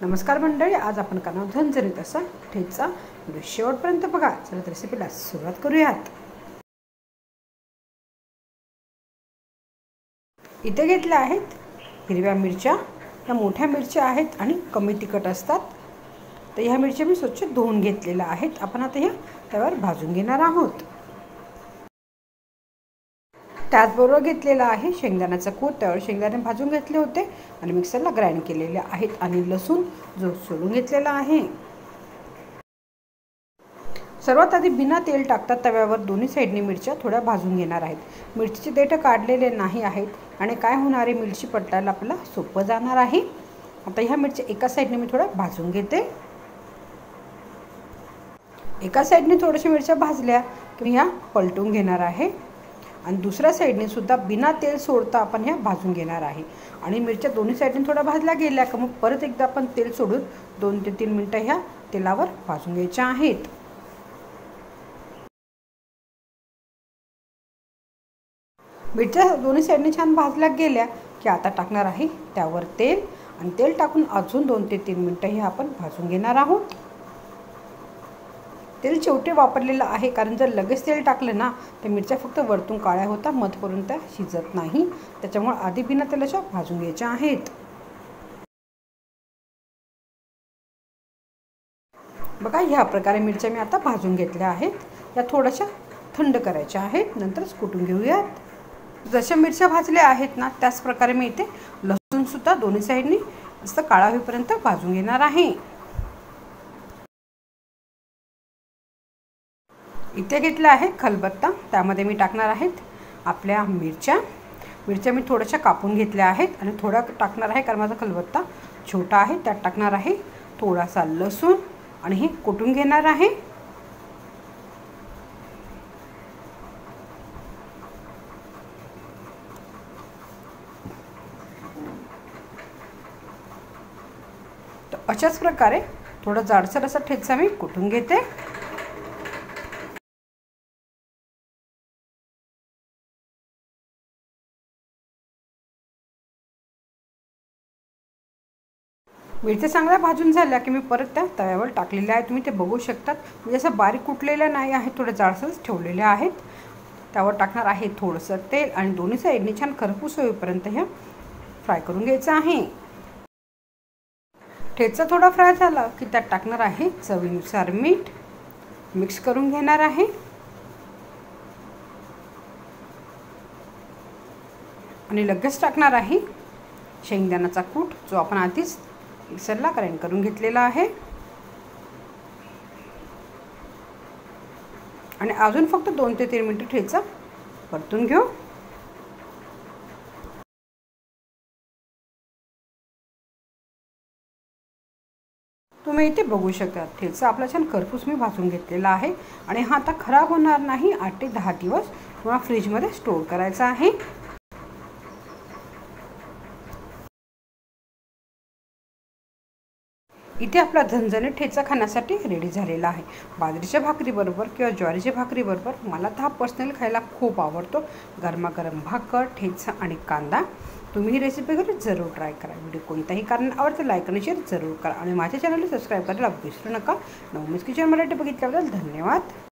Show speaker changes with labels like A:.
A: नमस्कार मंडळी, आज आपण करणार झणझणीत असा ठेचा. व्हिडिओ शेवटपर्यंत बघा. चला तर रेसिपीला सुरुवात करूयात. इथे घेतल्या आहेत हिरव्या मिरच्या. या मोठ्या मिरच्या आहेत आणि कमी तिखट असतात. तर ह्या मिरच्या मी स्वच्छ धुवून घेतलेल्या आहेत. आपण आता ह्या तव्यावर भाजून घेणार आहोत. त्याचबरोबर घेतलेला आहे शेंगदाण्याचा कूट. त्यावर शेंगदाणे भाजून घेतले होते आणि मिक्सरला ग्राइंड केलेले आहेत. आणि लसूण जो सोलून घेतलेला आहे. सर्वात आधी बिना तेल टाकता तव्यावर दोन्ही साईडनी मिरच्या थोड्या भाजून घेणार आहेत. मिरचीचे देठ काढलेले नाही आहेत आणि काय होणार आहे, मिरची पलटायला आपल्याला सोपं जाणार आहे. आता ह्या मिरच्या एका साईडने मी थोड्या भाजून घेते. एका साईडने थोड्याशा मिरच्या भाजल्या की ह्या पलटून घेणार आहे आणि दुसऱ्या साईडने सुद्धा बिना तेल सोडता आपण ह्या भाजून घेणार आहे. आणि मिरच्या दोन्ही साईडने थोड्या भाजल्या गेल्या का मग परत एकदा आपण तेल सोडून 2 ते 3 मिनिटं ह्या तेलावर भाजून घ्यायच्या आहेत. मिरच्या दोन्ही साईडने छान भाजल्या गेल्या की आता टाकणार आहे त्यावर तेल आणि तेल टाकून अजून 2 ते 3 मिनिटं हे आपण भाजून घेणार आहोत. तेल शेवटी वापरलेलं आहे, कारण जर लगेच तेल टाकलं ना तर मिरच्या फक्त वरतून काळ्या होतात, मधपर्यंत त्या शिजत नाही. त्याच्यामुळे आधी बिना तेलाच्या भाजून घ्यायच्या आहेत. बघा, ह्या प्रकारे मिरच्या मी आता भाजून घेतल्या आहेत. या थोड्याशा थंड करायच्या आहेत, नंतरच कुटून घेऊयात. जशा मिरच्या भाजल्या आहेत ना त्याच प्रकारे मी इथे लसूण सुद्धा दोन्ही साईडनी मस्त काळा होईपर्यंत भाजून घेणार आहे. इथे घेतला आहे खलबत्ता. त्यामध्ये मी टाकणार आहेत आपल्या मिरच्या मी थोड्याशा कापून घेतल्या आहेत आणि थोडा टाकणार आहे, कारण माझा खलबत्ता छोटा आहे. त्यात टाकणार आहे थोडासा लसूण आणि हे कुटून घेणार आहे. तर अशाच प्रकारे थोडा जाडसर असा ठेचा मी कुटून घेते. मिरच्या चांगल्या भाजून झाल्या की मी परत त्या तव्यावर टाकलेल्या आहेत. तुम्ही ते बघू शकतात. म्हणजे असं बारीक कुटलेलं नाही आहे, थोडं जाडसरच ठेवलेले आहेत. त्यावर टाकणार आहे थोडंसं तेल आणि दोन्ही साईडने छान खरपूस होईपर्यंत ह्या फ्राय करून घ्यायचं आहे. ठेचा थोडा फ्राय झाला की त्यात टाकणार आहे चवीनुसार मीठ. मिक्स करून घेणार आहे. आणि लगेच टाकणार आहे शेंगदाण्याचा कूट, जो आपण आधीच मिक्सरला ग्राइंड करून घेतलेला आहे. आणि अजून फक्त 2 ते 3 मिनिटं ठेचा परतून घेऊ. तुम्ही इथे बघू शकता ठेचा आपला छान खरपूस मी भाजून घेतलेला आहे. आणि हा आता खराब होणार नाही. 8 ते 10 दिवस किंवा फ्रीजमध्ये स्टोर करायचा आहे. इथे आपला झणझणीत ठेचा खाण्यासाठी रेडी झालेला आहे. बाजरीच्या भाकरीबरोबर किंवा ज्वारीच्या भाकरीबरोबर मला तर हा पर्सनली खायला खूप आवडतो. गरमागरम भाकर, ठेचा आणि कांदा. तुम्ही ही रेसिपी घरी जरूर ट्राय करा. व्हिडिओ कोणत्याही कारण आवडतं लाईक आणि शेअर जरूर करा. आणि माझ्या चॅनलला सबस्क्राईब करायला विसरू नका. नवमीच किचन मराठी बघितल्याबद्दल धन्यवाद.